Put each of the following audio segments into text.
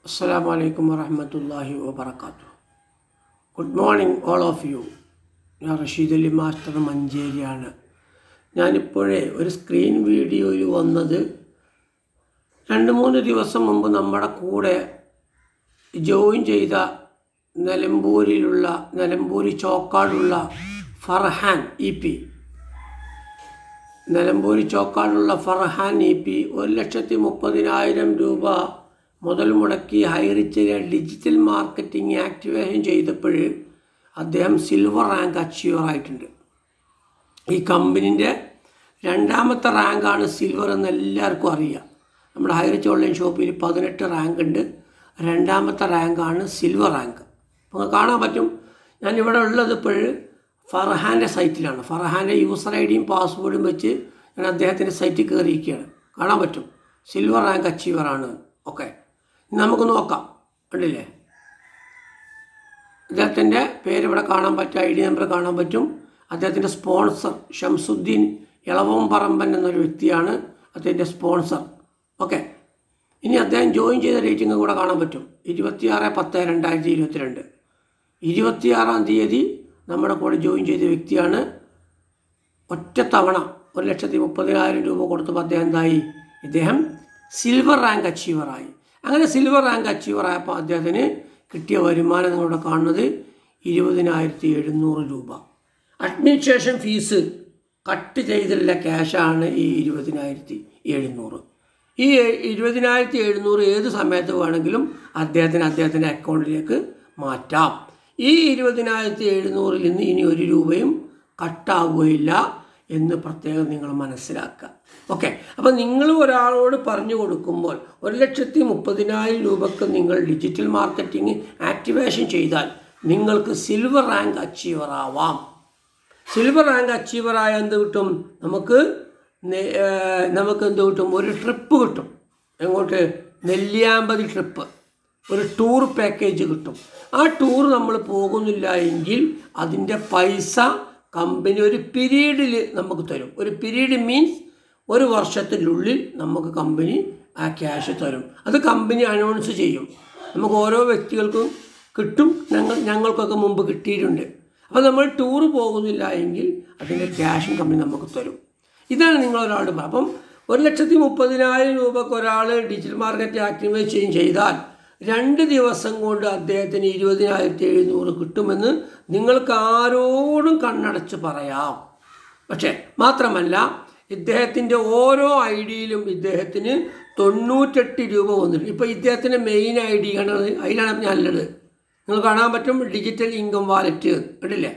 Assalamu alaikum warahmatullahi wabarakatuh. Good morning all of you. ഞാൻ Rasheed Ali master മഞ്ചേരിയാണ്. ഞാനിപ്പോഴേ ഒരു screen വീഡിയോയിൽ വന്നത് 2-3 ദിവസം മുമ്പ് നമ്മുടെ കൂടെ ജോയിൻ ചെയ്ത നിലമ്പൂരി ചോക്കാടുള്ള ഫർഹാൻ EP. നിലമ്പൂരി ചോക്കാടുള്ള ഫർഹാൻ EP 1,30,000 രൂപ മുതൽ മുടക്കി ഹൈറിച്ചിലെ ഡിജിറ്റൽ മാർക്കറ്റിംഗ് ആക്ടിവേഷൻ ചെയ്തപ്പോൾ അദ്ദേഹം സിൽവർ റാങ്ക് അച്ചീവർ ആയിട്ടുണ്ട്. ഈ കമ്പനീൻ്റെ 2ാമത്തെ റാങ്കാണ് സിൽവർ എന്ന് എല്ലാവർക്കും അറിയാം. നമ്മുടെ ഹൈറിച്ച് ഓൺലൈൻ ഷോപ്പിൽ 18 റാങ്ക് ഉണ്ട്. 2ാമത്തെ റാങ്കാണ് സിൽവർ റാങ്ക്. അപ്പോൾ കാണാൻ പറ്റും. ഞാനിവിടെ ഉള്ളത് ഇപ്പോൾ ഫർഹാൻ്റെ സൈറ്റിലാണ്. ഫർഹാൻ്റെ യൂസർ ഐഡിയും പാസ്വേഡും വെച്ച് ഞാൻ അദ്ദേഹത്തിൻ്റെ സൈറ്റിൽ കയറിയിരിക്കുകയാണ്. കാണാൻ പറ്റും സിൽവർ റാങ്ക് അച്ചീവറാണ്. ഓക്കെ, നമുക്ക് നോക്കാം. കണ്ടില്ലേ, അദ്ദേഹത്തിൻ്റെ പേര് ഇവിടെ കാണാൻ പറ്റും, ID നമ്പർ കാണാൻ പറ്റും. അദ്ദേഹത്തിൻ്റെ സ്പോൺസർ ഷംസുദ്ദീൻ ഇളവംപറമ്പൻ എന്നൊരു വ്യക്തിയാണ് അദ്ദേഹത്തിൻ്റെ സ്പോൺസർ. ഓക്കെ, ഇനി അദ്ദേഹം ജോയിൻ ചെയ്ത റേറ്റിംഗ് കൂടെ കാണാൻ പറ്റും. 26/10/2022 26-ാം തീയതി നമ്മുടെ കൂടെ ജോയിൻ ചെയ്ത വ്യക്തിയാണ്. ഒറ്റ തവണ 1,30,000 രൂപ കൊടുത്തപ്പോൾ അദ്ദേഹം എന്തായി? ഇദ്ദേഹം സിൽവർ റാങ്ക് അച്ചീവറായി. അങ്ങനെ സിൽവർ റാങ്ക് അച്ചീവറായപ്പോൾ അദ്ദേഹത്തിന് കിട്ടിയ വരുമാനം നിങ്ങളിവിടെ കാണുന്നത് 20,700 രൂപ. അഡ്മിനിസ്ട്രേഷൻ ഫീസ് കട്ട് ചെയ്തുള്ള ക്യാഷാണ് ഈ 20,700. ഈ 20,700 ഏത് സമയത്ത് വേണമെങ്കിലും അദ്ദേഹത്തിൻ്റെ അക്കൗണ്ടിലേക്ക് മാറ്റാം. ഈ 20,700 നിന്ന് ഇനി 1 രൂപയും കട്ടാവുകയില്ല എന്ന് പ്രത്യേകം നിങ്ങൾ മനസ്സിലാക്കുക. ഓക്കെ, അപ്പോൾ നിങ്ങൾ ഒരാളോട് പറഞ്ഞു കൊടുക്കുമ്പോൾ 1,30,000 രൂപക്ക് നിങ്ങൾ ഡിജിറ്റൽ മാർക്കറ്റിംഗ് ആക്ടിവേഷൻ ചെയ്താൽ നിങ്ങൾക്ക് സിൽവർ റാങ്ക് അച്ചീവർ ആവാം. സിൽവർ റാങ്ക് അച്ചീവറായ എന്ത് കിട്ടും? നമുക്ക് എന്ത് കിട്ടും? ഒരു ട്രിപ്പ് കിട്ടും. എങ്ങോട്ട്? നെല്ലിയാമ്പതി ട്രിപ്പ്, ഒരു ടൂർ പാക്കേജ് കിട്ടും. ആ ടൂർ നമ്മൾ പോകുന്നില്ല എങ്കിൽ അതിൻ്റെ പൈസ കമ്പനി ഒരു പീരീഡിൽ നമുക്ക് തരും. ഒരു പീരീഡ് മീൻസ് 1 വർഷത്തിനുള്ളിൽ നമുക്ക് കമ്പനി ആ ക്യാഷ് തരും. അത് കമ്പനി അനൗൺസ് ചെയ്യും. നമുക്ക് ഓരോ വ്യക്തികൾക്കും കിട്ടും. ഞങ്ങൾക്കൊക്കെ മുമ്പ് കിട്ടിയിട്ടുണ്ട്. അപ്പോൾ നമ്മൾ ടൂർ പോകുന്നില്ല എങ്കിൽ അതിൻ്റെ ക്യാഷും കമ്പനി നമുക്ക് തരും. ഇതാണ് നിങ്ങളൊരാളുടെ. അപ്പം 1,30,000 രൂപക്ക് ഒരാൾ ഡിജിറ്റൽ മാർക്കറ്റ് ആക്ടിവേഷൻ ചെയ്താൽ 2 ദിവസം കൊണ്ട് അദ്ദേഹത്തിന് 20,700 കിട്ടുമെന്ന് നിങ്ങൾക്ക് ആരോടും കണ്ണടച്ച് പറയാം. പക്ഷേ മാത്രമല്ല, ഇദ്ദേഹത്തിൻ്റെ ഓരോ ഐഡിയിലും ഇദ്ദേഹത്തിന് 98 രൂപ വന്നിട്ടുണ്ട്. ഇപ്പോൾ ഇദ്ദേഹത്തിൻ്റെ മെയിൻ ID ആണ്, അതിലാണ് നല്ലത്. നിങ്ങൾ കാണാൻ പറ്റും ഡിജിറ്റൽ ഇൻകം വാലറ്റ് കണ്ടില്ലേ,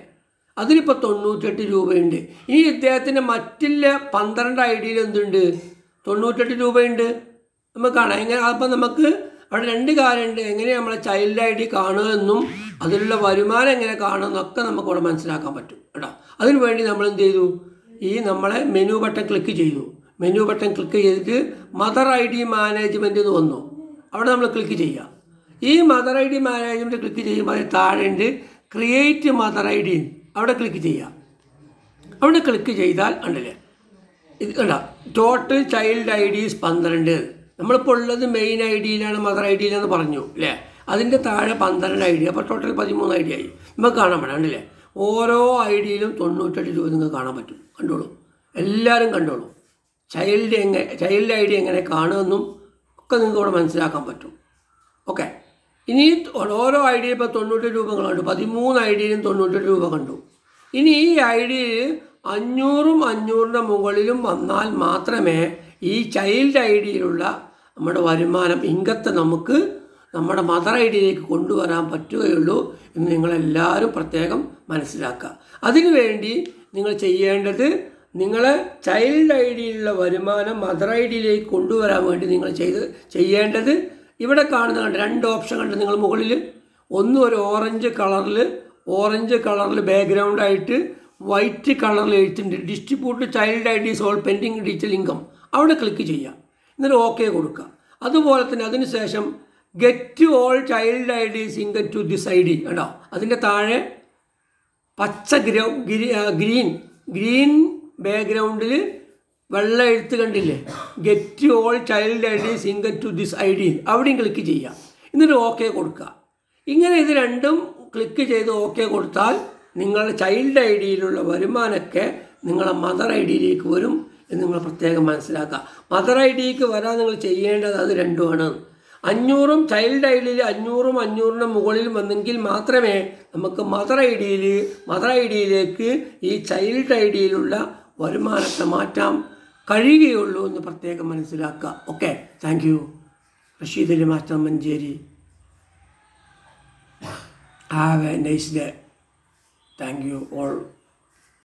അതിലിപ്പോൾ 98 രൂപയുണ്ട്. ഇനി ഇദ്ദേഹത്തിൻ്റെ മറ്റുള്ള 12 IDയിൽ എന്തുണ്ട്? 98 രൂപയുണ്ട്. നമുക്ക് കാണാം. എങ്ങനെ? അപ്പം നമുക്ക് അവിടെ 2 കാര്യമുണ്ട്. എങ്ങനെ നമ്മളെ ചൈൽഡ് ID കാണുമെന്നും അതിലുള്ള വരുമാനം എങ്ങനെ കാണുമെന്നൊക്കെ നമുക്കവിടെ മനസ്സിലാക്കാൻ പറ്റും കേട്ടോ. അതിനു വേണ്ടി നമ്മൾ എന്ത് ചെയ്തു? ഈ നമ്മളെ മെനു ബട്ടൺ ക്ലിക്ക് ചെയ്തു. മെനു ബട്ടൺ ക്ലിക്ക് ചെയ്തിട്ട് മദർ ID മാനേജ്മെൻറ്റ് എന്ന് വന്നു. അവിടെ നമ്മൾ ക്ലിക്ക് ചെയ്യുക. ഈ മദർ ID മാനേജ്മെൻറ്റ് ക്ലിക്ക് ചെയ്യുമ്പോൾ അതിന് താഴെയുണ്ട് ക്രിയേറ്റ് മദർ ID. അവിടെ ക്ലിക്ക് ചെയ്യുക. അവിടെ ക്ലിക്ക് ചെയ്താൽ ഉണ്ടല്ലേ, ഇത് കണ്ട ടോട്ടൽ ചൈൽഡ് IDs 12. നമ്മളിപ്പോൾ ഉള്ളത് മെയിൻ IDയിലാണ്, മദർ IDയിലെന്ന് പറഞ്ഞു അല്ലേ. അതിൻ്റെ താഴെ 12 ID, അപ്പോൾ ടോട്ടൽ 13 ID ആയി. നമുക്ക് കാണാൻ പറ്റും കണ്ടില്ലേ. ഓരോ IDയിലും 98 രൂപ നിങ്ങൾക്ക് കാണാൻ പറ്റും. കണ്ടോളൂ, എല്ലാവരും കണ്ടോളൂ. ചൈൽഡ് ID എങ്ങനെ കാണുമെന്നും ഒക്കെ നിങ്ങൾക്ക് ഇവിടെ മനസ്സിലാക്കാൻ പറ്റും. ഓക്കെ, ഇനി ഓരോ ID ഇപ്പോൾ 98 രൂപ കണ്ടു. 13 IDയിലും 98 രൂപ കണ്ടു. ഇനി ഈ IDയിൽ 500 മുകളിലും വന്നാൽ മാത്രമേ ഈ ചൈൽഡ് IDയിലുള്ള നമ്മുടെ വരുമാനം ഇൻകത്തെ നമുക്ക് നമ്മുടെ മദർ IDയിലേക്ക് കൊണ്ടുവരാൻ പറ്റുകയുള്ളൂ എന്ന് നിങ്ങളെല്ലാവരും പ്രത്യേകം മനസ്സിലാക്കുക. അതിനുവേണ്ടി നിങ്ങൾ ചെയ്യേണ്ടത്, നിങ്ങളെ ചൈൽഡ് IDയിലുള്ള വരുമാനം മദർ IDയിലേക്ക് കൊണ്ടുവരാൻ വേണ്ടി നിങ്ങൾ ചെയ്യേണ്ടത് ഇവിടെ കാണുന്ന 2 ഓപ്ഷൻ കണ്ട് നിങ്ങൾ മുകളിൽ ഒന്ന് ഒരു ഓറഞ്ച് കളറിൽ ബാക്ക്ഗ്രൗണ്ടായിട്ട് വൈറ്റ് കളറിൽ എഴുത്തുണ്ട് distribute child IDs all pending digital income. അവിടെ ക്ലിക്ക് ചെയ്യുക. എന്നിട്ട് OK കൊടുക്കുക. അതുപോലെ തന്നെ അതിനുശേഷം get all child IDs income to this ID കണ്ടോ. അതിൻ്റെ താഴെ പച്ച ഗ്രീൻ ബാക്ക്ഗ്രൗണ്ടിൽ വെള്ള എഴുത്ത് കണ്ടില്ലേ, get all child IDs income to this ID. അവിടെയും ക്ലിക്ക് ചെയ്യുക. എന്നിട്ട് ഓക്കെ കൊടുക്കുക. ഇങ്ങനെ ഇത് രണ്ടും ക്ലിക്ക് ചെയ്ത് ഓക്കെ കൊടുത്താൽ നിങ്ങളുടെ ചൈൽഡ് ഐ ഡിയിലുള്ള വരുമാനമൊക്കെ നിങ്ങളെ മദർ ഐ ഡിയിലേക്ക് വരും എന്ന് നിങ്ങൾ പ്രത്യേകം മനസ്സിലാക്കുക. മദർ ഐ ഡിക്ക് വരാൻ നിങ്ങൾ ചെയ്യേണ്ടത് അത് രണ്ടുമാണ്. 500 ചൈൽഡ് ഐ ഡിയിൽ 500 മുകളിൽ വന്നെങ്കിൽ മാത്രമേ നമുക്ക് മദർ ഐ ഡിയിലേക്ക് ഈ ചൈൽഡ് ഐ ഡിയിലുള്ള വരുമാനത്തെ മാറ്റാൻ കഴിയുകയുള്ളൂ എന്ന് പ്രത്യേകം മനസ്സിലാക്കുക. Okay, thank you. Rashid Ali master Manjeri. Have a nice day. Thank you all.